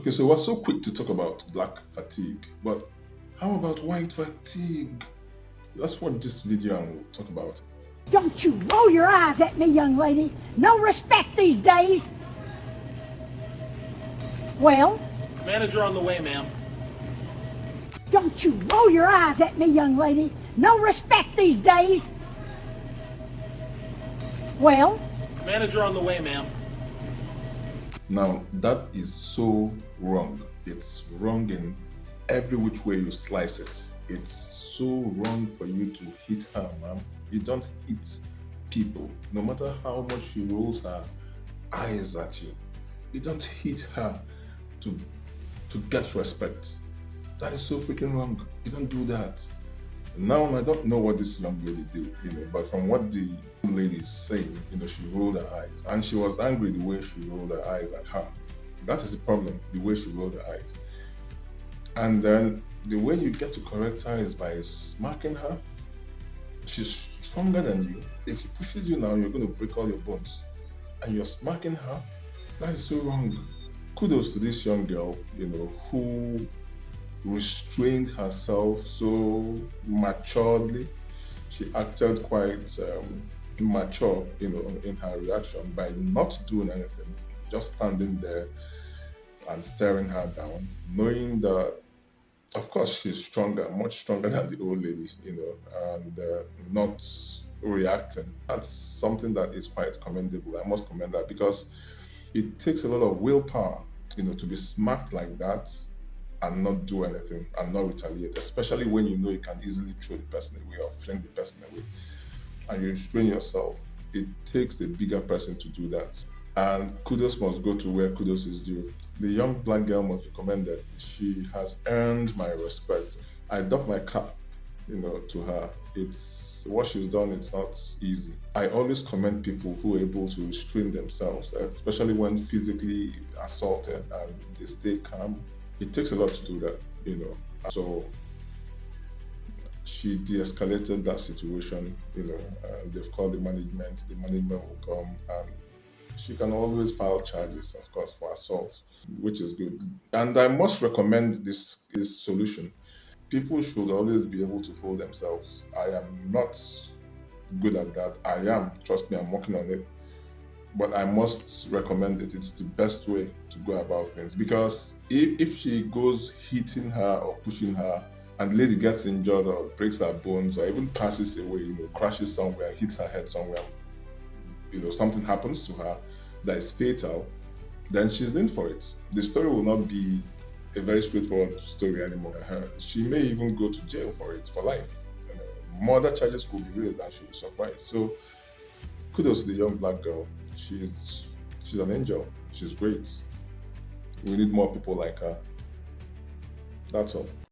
Okay, so we're so quick to talk about black fatigue, but how about white fatigue? Let's watch this video and we'll talk about it. Don't you roll your eyes at me, young lady. No respect these days. Well, Manager on the way, ma'am. don't you roll your eyes at me, young lady. No respect these days. Well, Manager on the way, ma'am. Now, that is so wrong. It's wrong in every which way you slice it. It's so wrong for you to hit her, ma'am. You don't hit people, no matter how much she rolls her eyes at you. You don't hit her to get respect. That is so freaking wrong. You don't do that. Now, I don't know what this young lady did, but from what the lady is saying, she rolled her eyes. And she was angry the way she rolled her eyes at her. That is the problem, the way she rolled her eyes. And then the way you get to correct her is by smacking her. She's stronger than you. If she pushes you now, you're going to break all your bones. And you're smacking her. That is so wrong. Kudos to this young girl, who restrained herself so maturely. She acted quite mature, in her reaction by not doing anything, just standing there and staring her down, knowing that, of course, she's stronger, much stronger than the old lady, and not reacting. That's something that is quite commendable. I must commend that because it takes a lot of willpower, to be smacked like that and not do anything and not retaliate, especially when you know you can easily throw the person away or fling the person away and you restrain yourself. It takes the bigger person to do that. And kudos must go to where kudos is due. The young black girl must be commended. She has earned my respect. I doff my cap, to her. It's what she's done, it's not easy. I always commend people who are able to restrain themselves, especially when physically assaulted and they stay calm. It takes a lot to do that, So she de-escalated that situation, they've called the management. The management will come and she can always file charges, of course, for assault, which is good. And I must recommend this solution. People should always be able to hold themselves. I am not good at that. I am, trust me, I'm working on it. But I must recommend it. It's the best way to go about things. Because if she goes hitting her or pushing her, and the lady gets injured or breaks her bones or even passes away, crashes somewhere, hits her head somewhere, something happens to her that is fatal, then she's in for it. The story will not be a very straightforward story anymore. She may even go to jail for it for life. Murder charges could be raised and she'll be surprised. So kudos to the young black girl. She's an angel. She's great. We need more people like her. That's all.